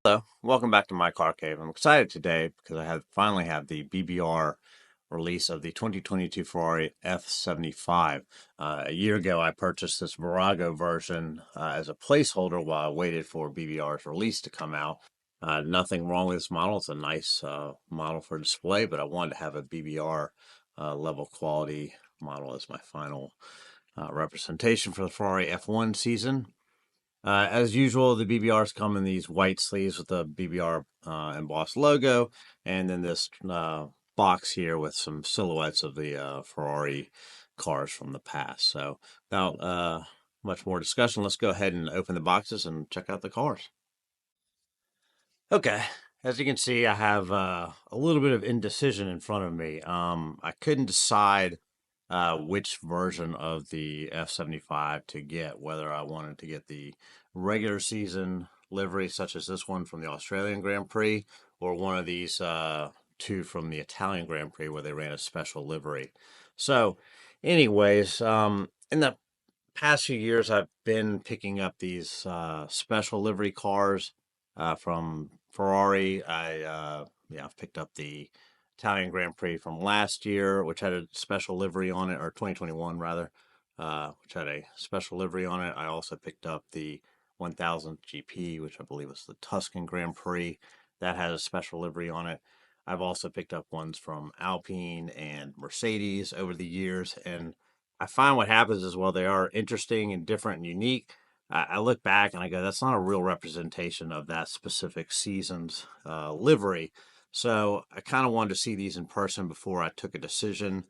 Hello, welcome back to my car cave. I'm excited today because I finally have the BBR release of the 2022 Ferrari F-75. A year ago, I purchased this Virago version as a placeholder while I waited for BBR's release to come out. Nothing wrong with this model. It's a nice model for display, but I wanted to have a BBR level quality model as my final representation for the Ferrari F1 season. As usual, the BBRs come in these white sleeves with the BBR embossed logo, and then this box here with some silhouettes of the Ferrari cars from the past. So, without much more discussion, let's go ahead and open the boxes and check out the cars. Okay, as you can see, I have a little bit of indecision in front of me. I couldn't decide which version of the F-75 to get, whether I wanted to get the regular season livery, such as this one from the Australian Grand Prix, or one of these two from the Italian Grand Prix where they ran a special livery. So, anyways, in the past few years, I've been picking up these special livery cars from Ferrari. I've picked up the Italian Grand Prix from last year, which had a special livery on it, or 2021 rather, which had a special livery on it. I also picked up the 1000 GP, which I believe was the Tuscan Grand Prix, that had a special livery on it. I've also picked up ones from Alpine and Mercedes over the years, and I find what happens is, while they are interesting and different and unique, I look back and I go, that's not a real representation of that specific season's livery. So I kind of wanted to see these in person before I took a decision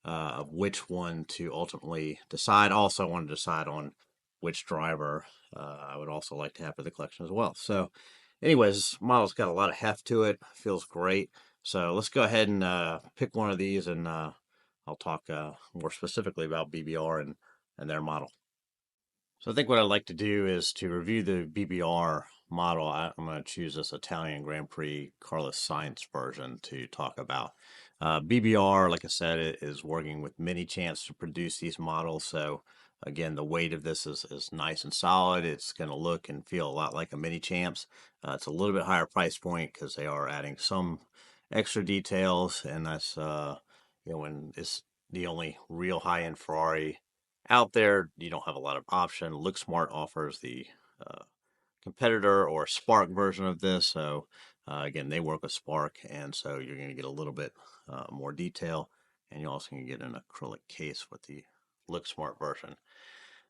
of which one to ultimately decide. Also, I wanted to decide on which driver I would also like to have for the collection as well. So, anyways, this model's got a lot of heft to it. Feels great. So let's go ahead and pick one of these, and I'll talk more specifically about BBR and their model. So I think what I'd like to do is to review the BBR model. I'm going to choose this Italian Grand Prix Carlos Sainz version to talk about. BBR, like I said, is working with many champs to produce these models. So again, the weight of this is nice and solid. It's going to look and feel a lot like a mini champs. It's a little bit higher price point because they are adding some extra details, and that's when it's the only real high-end Ferrari out there. You don't have a lot of option. Look Smart offers the uh, competitor or Spark version of this. So again, they work with Spark, and so you're going to get a little bit more detail, and you're also going to get an acrylic case with the Look Smart version.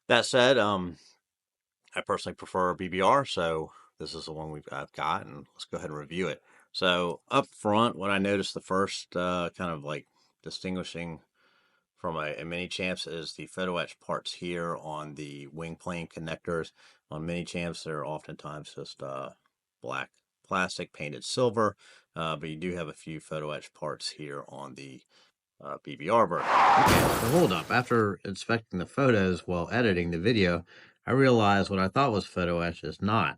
That said, I personally prefer BBR, so this is the one I've got, and let's go ahead and review it. So up front, what I noticed the first kind of like distinguishing from a mini champs is the photo etch parts here on the wing plane connectors. On mini champs, they're oftentimes just black plastic painted silver, but you do have a few photo etch parts here on the BBR version. Okay, so hold up. After inspecting the photos while editing the video, I realized what I thought was photo etch is not.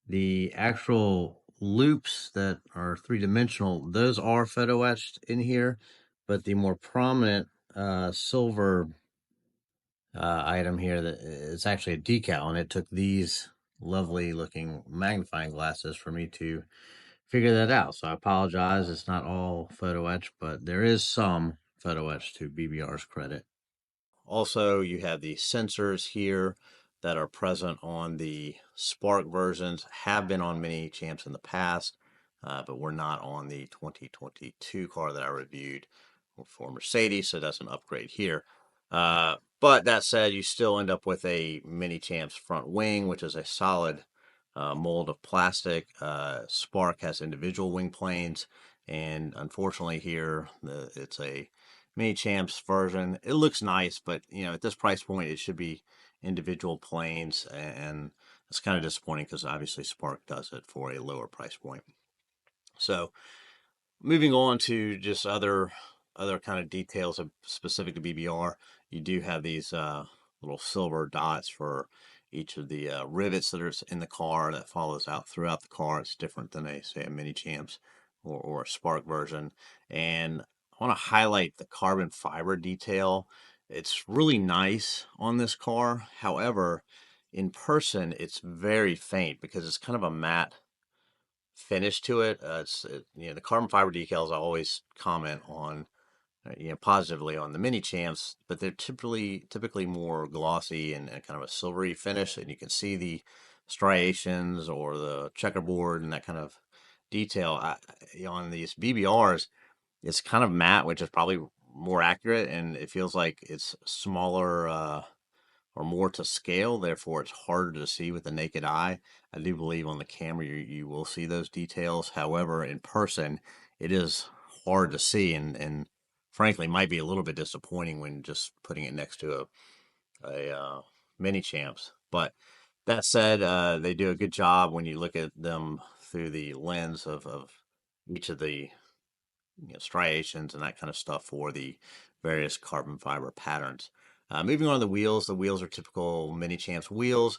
The actual loops that are three-dimensional, those are photo etched in here, but the more prominent silver item here, that it's actually a decal, and it took these lovely looking magnifying glasses for me to figure that out. So I apologize. It's not all photo etch, but there is some photo etch to BBR's credit. Also, you have the sensors here that are present on the Spark versions, have been on many champs in the past, but were not on the 2022 car that I reviewed for Mercedes, so that's an upgrade here. But that said, you still end up with a mini champs front wing, which is a solid mold of plastic. Spark has individual wing planes, and unfortunately here it's a mini champs version. It looks nice, but at this price point, it should be individual planes, and it's kind of disappointing because obviously Spark does it for a lower price point. So moving on to just other kind of details specific to BBR, you do have these little silver dots for each of the rivets that are in the car that follows out throughout the car. It's different than say a mini champs or a Spark version. And I want to highlight the carbon fiber detail. It's really nice on this car. However, in person, it's very faint because it's kind of a matte finish to it. The carbon fiber decals I always comment on, positively on the mini champs, but they're typically more glossy and kind of a silvery finish, and you can see the striations or the checkerboard and that kind of detail. On these BBRs, it's kind of matte, which is probably more accurate, and it feels like it's smaller. Or more to scale, therefore it's harder to see with the naked eye. I do believe on the camera you will see those details. However, in person, it is hard to see and frankly might be a little bit disappointing when just putting it next to a mini champs. But that said, they do a good job when you look at them through the lens of each of the striations and that kind of stuff for the various carbon fiber patterns. Moving on to the wheels are typical mini champs wheels.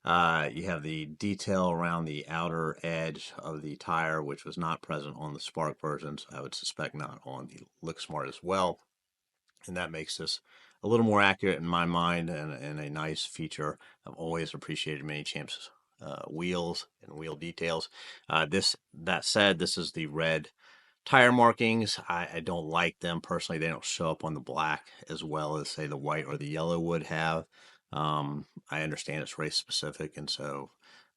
You have the detail around the outer edge of the tire, which was not present on the Spark versions. I would suspect not on the Look Smart as well. And that makes this a little more accurate in my mind and a nice feature. I've always appreciated mini champs wheels and wheel details. That said, this is the red tire markings. I don't like them personally. They don't show up on the black as well as say the white or the yellow would have. I understand it's race specific, and so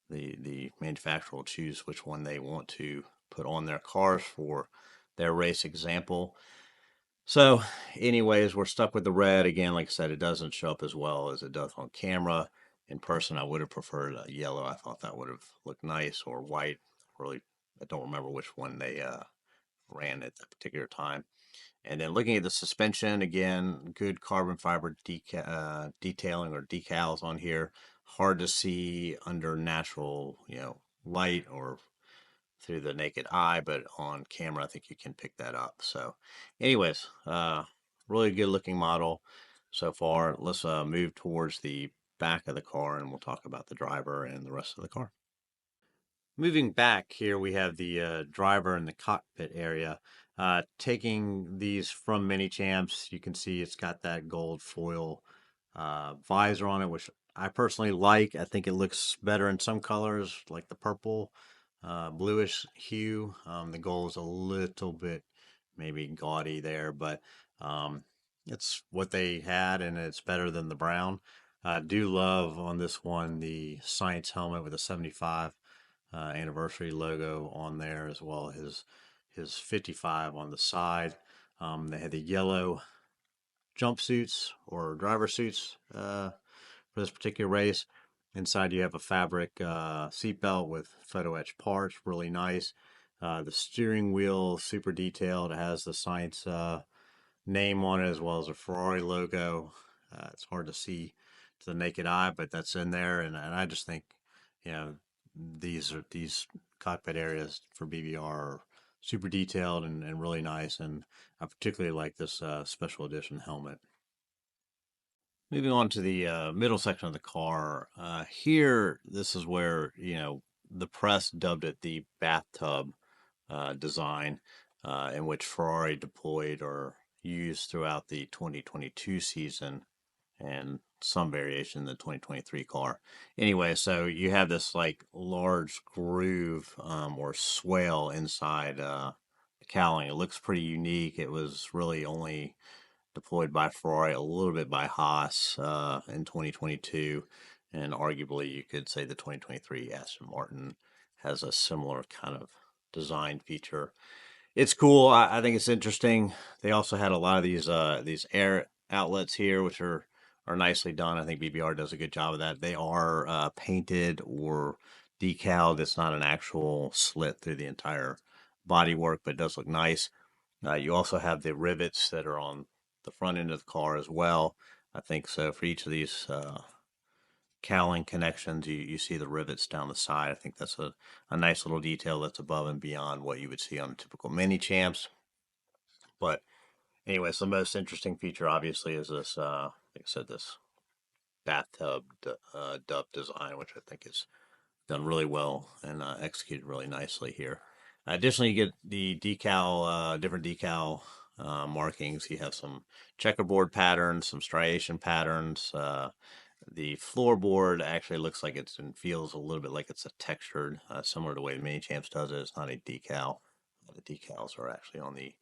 the manufacturer will choose which one they want to put on their cars for their race example. So, anyways, we're stuck with the red again. Like I said, it doesn't show up as well as it does on camera. In person, I would have preferred yellow. I thought that would have looked nice, or white. Really, I don't remember which one they ran at that particular time. And then looking at the suspension, again, good carbon fiber detailing or decals on here. Hard to see under natural, light or through the naked eye, but on camera, I think you can pick that up. So, anyways, really good looking model so far. Let's move towards the back of the car and we'll talk about the driver and the rest of the car. Moving back here, we have the driver and the cockpit area. Taking these from Mini Champs, you can see it's got that gold foil visor on it, which I personally like. I think it looks better in some colors, like the purple, bluish hue. The gold is a little bit maybe gaudy there, but it's what they had, and it's better than the brown. I do love on this one the Science helmet with a 75 anniversary logo on there, as well as his 55 on the side. They had the yellow jumpsuits or driver suits for this particular race. Inside, you have a fabric seatbelt with photo etched parts, really nice. The steering wheel, super detailed, it has the Science name on it as well as a Ferrari logo. It's hard to see to the naked eye, but that's in there, and I just think, you know, these cockpit areas for BBR are super detailed and really nice, and I particularly like this special edition helmet. Moving on to the middle section of the car, here this is where the press dubbed it the bathtub design, in which Ferrari deployed or used throughout the 2022 season and some variation in the 2023 car. Anyway, so you have this like large groove or swale inside the cowling. It looks pretty unique. It was really only deployed by Ferrari, a little bit by Haas in 2022, and arguably you could say the 2023 Aston Martin has a similar kind of design feature. It's cool. I think it's interesting. They also had a lot of these air outlets here, which are nicely done. I think BBR does a good job of that. They are painted or decaled. It's not an actual slit through the entire bodywork, but it does look nice. You also have the rivets that are on the front end of the car as well. I think so. For each of these cowling connections, you see the rivets down the side. I think that's a nice little detail that's above and beyond what you would see on typical mini champs. But anyways, the most interesting feature obviously is this, like I said, this bathtub dub design, which I think is done really well and executed really nicely here. Additionally, you get the different decal markings. You have some checkerboard patterns, some striation patterns, The floorboard actually looks like it's and feels a little bit like it's a textured, similar to the way Mini Champs does it. It's not a decal. The decals are actually on the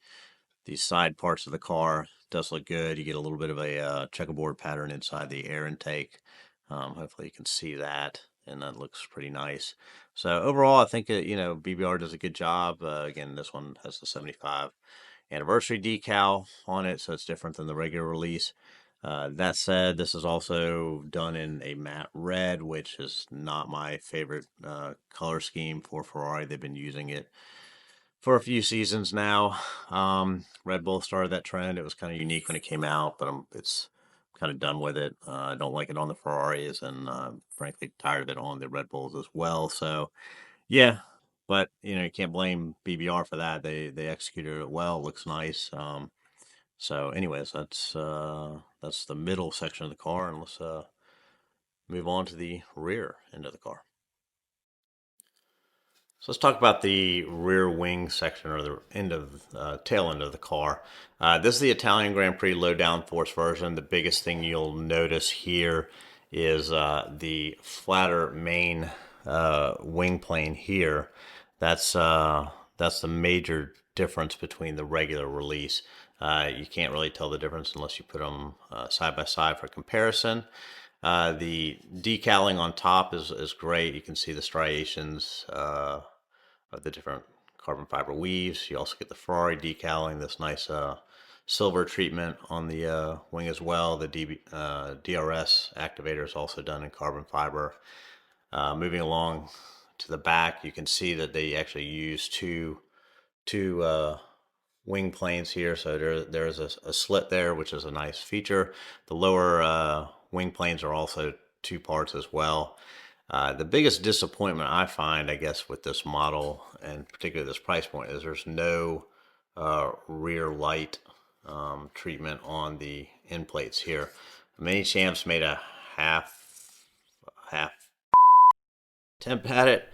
side parts of the car. Does look good. You get a little bit of a checkerboard pattern inside the air intake. Hopefully you can see that, and that looks pretty nice. So overall, I think BBR does a good job. Again, this one has the 75 anniversary decal on it, so it's different than the regular release. That said, this is also done in a matte red, which is not my favorite color scheme for Ferrari. They've been using it for a few seasons now. Red Bull started that trend. It was kind of unique when it came out, but it's kind of done with it. I don't like it on the Ferraris, and frankly, tired of it on the Red Bulls as well. So, yeah, but you can't blame BBR for that. They executed it well. It looks nice. So, anyways, that's the middle section of the car, and let's move on to the rear end of the car. So let's talk about the rear wing section, or the tail end of the car. This is the Italian Grand Prix low downforce version. The biggest thing you'll notice here is the flatter main wing plane here. That's the major difference between the regular release. You can't really tell the difference unless you put them side by side for comparison. The decaling on top is great. You can see the striations of the different carbon fiber weaves. You also get the Ferrari decaling, this nice silver treatment on the wing as well. The DRS activator is also done in carbon fiber. Moving along to the back, you can see that they actually use two wing planes here, so there's a slit there, which is a nice feature. The lower wing planes are also two parts as well. The biggest disappointment I find, I guess, with this model, and particularly this price point, is there's no rear light treatment on the end plates here. Many Champs made a half attempt at it.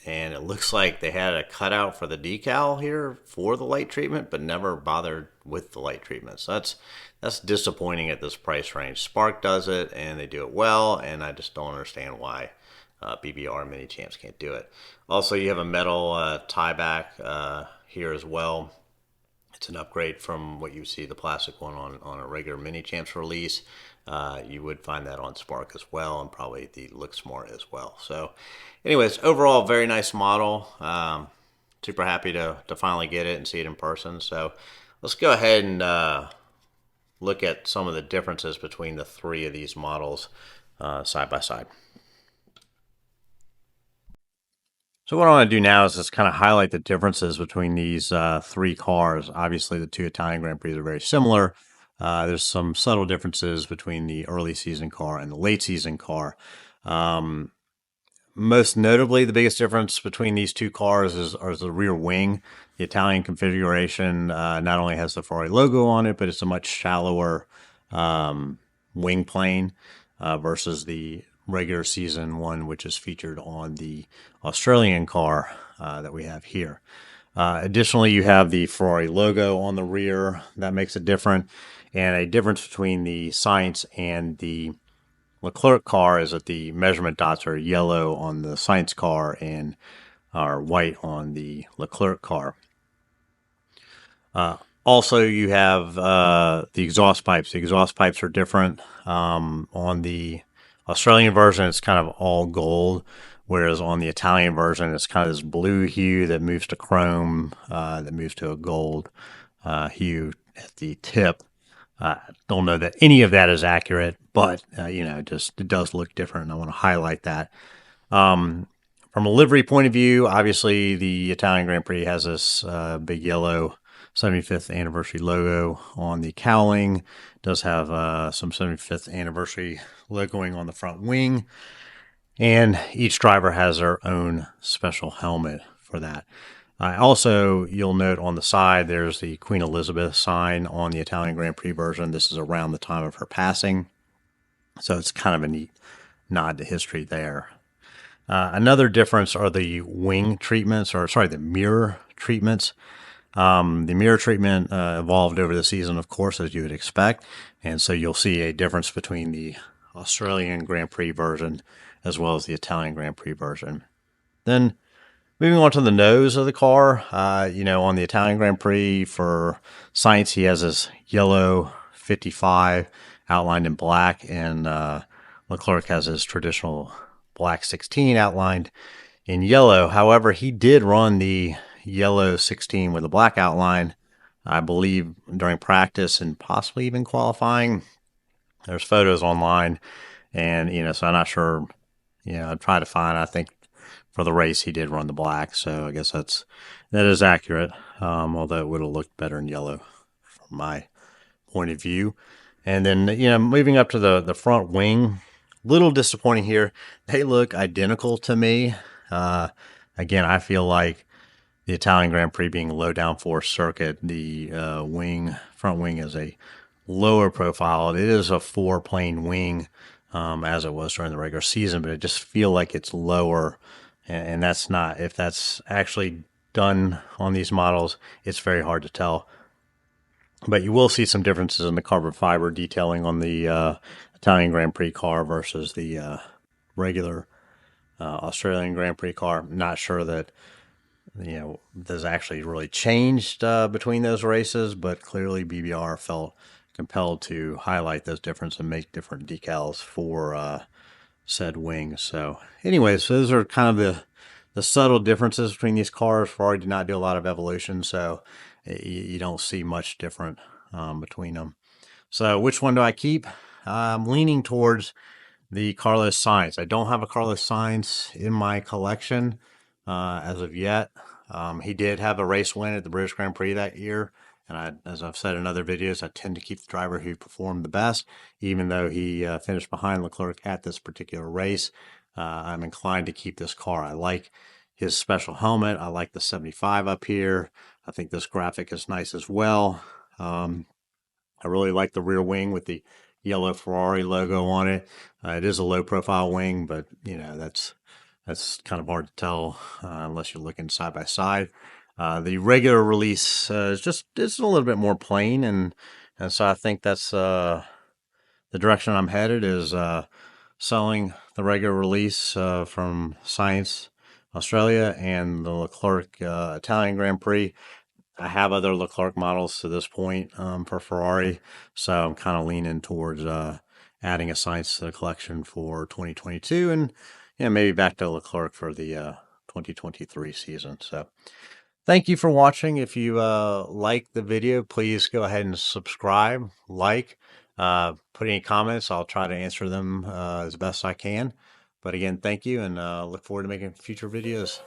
And it looks like they had a cutout for the decal here for the light treatment, but never bothered with the light treatment. So that's disappointing at this price range. Spark does it, and they do it well, and I just don't understand why BBR Mini Champs can't do it. Also, you have a metal tie back here as well. It's an upgrade from what you see the plastic one on a regular Mini Champs release. You would find that on Spark as well, and probably the Look Smart as well. So anyways, overall, very nice model. Super happy to finally get it and see it in person. So let's go ahead and look at some of the differences between the three of these models side by side. So what I want to do now is just kind of highlight the differences between these three cars. Obviously, the two Italian Grand Prix are very similar. There's some subtle differences between the early season car and the late season car. Most notably, the biggest difference between these two cars is the rear wing. The Italian configuration not only has the Ferrari logo on it, but it's a much shallower wing plane versus the regular season one, which is featured on the Australian car that we have here. Additionally, you have the Ferrari logo on the rear. That makes it different. And a difference between the Sainz and the Leclerc car is that the measurement dots are yellow on the Sainz car and are white on the Leclerc car. Also, you have the exhaust pipes. The exhaust pipes are different. On the Australian version, it's kind of all gold, whereas on the Italian version, it's kind of this blue hue that moves to chrome, that moves to a gold hue at the tip. Don't know that any of that is accurate, but just it does look different, and I want to highlight that. From a livery point of view, obviously the Italian Grand Prix has this big yellow 75th anniversary logo on the cowling. It does have some 75th anniversary logoing on the front wing, and each driver has their own special helmet for that. Also, you'll note on the side, there's the Queen Elizabeth sign on the Italian Grand Prix version. This is around the time of her passing. So it's kind of a neat nod to history there. Another difference are the wing treatments, the mirror treatments. The mirror treatment evolved over the season, of course, as you would expect. And so you'll see a difference between the Australian Grand Prix version as well as the Italian Grand Prix version. Then moving on to the nose of the car, on the Italian Grand Prix for Sainz, he has his yellow 55 outlined in black, and Leclerc has his traditional black 16 outlined in yellow. However, he did run the yellow 16 with a black outline, I believe, during practice and possibly even qualifying. There's photos online, and so I'm not sure. I'd try to find. I think for the race he did run the black, so I guess that is accurate. Although it would have looked better in yellow from my point of view. And then moving up to the front wing, little disappointing here. They look identical to me. Again, I feel like the Italian Grand Prix being a low downforce circuit, the front wing is a lower profile. It is a 4-plane wing, as it was during the regular season, but it just feel like it's lower, and that's not. If that's actually done on these models, it's very hard to tell. But you will see some differences in the carbon fiber detailing on the Italian Grand Prix car versus the regular Australian Grand Prix car. Not sure that there's actually really changed between those races, but clearly BBR felt compelled to highlight those differences and make different decals for said wings. So anyways, those are kind of the subtle differences between these cars. Ferrari did not do a lot of evolution, so you don't see much different between them. So which one do I keep? I'm leaning towards the Carlos Sainz. I don't have a Carlos Sainz in my collection as of yet. He did have a race win at the British Grand Prix that year. And as I've said in other videos, I tend to keep the driver who performed the best, even though he finished behind Leclerc at this particular race. I'm inclined to keep this car. I like his special helmet. I like the 75 up here. I think this graphic is nice as well. I really like the rear wing with the yellow Ferrari logo on it. It is a low profile wing, but that's kind of hard to tell unless you're looking side by side. The regular release is it's a little bit more plain, and so I think that's the direction I'm headed is selling the regular release from Science Australia and the Leclerc Italian Grand Prix. I have other Leclerc models to this point for Ferrari, so I'm kind of leaning towards adding a Science to the collection for 2022, and maybe back to Leclerc for the 2023 season. So thank you for watching. If you like the video, please go ahead and subscribe, put any comments. I'll try to answer them as best I can. But again, thank you, and look forward to making future videos.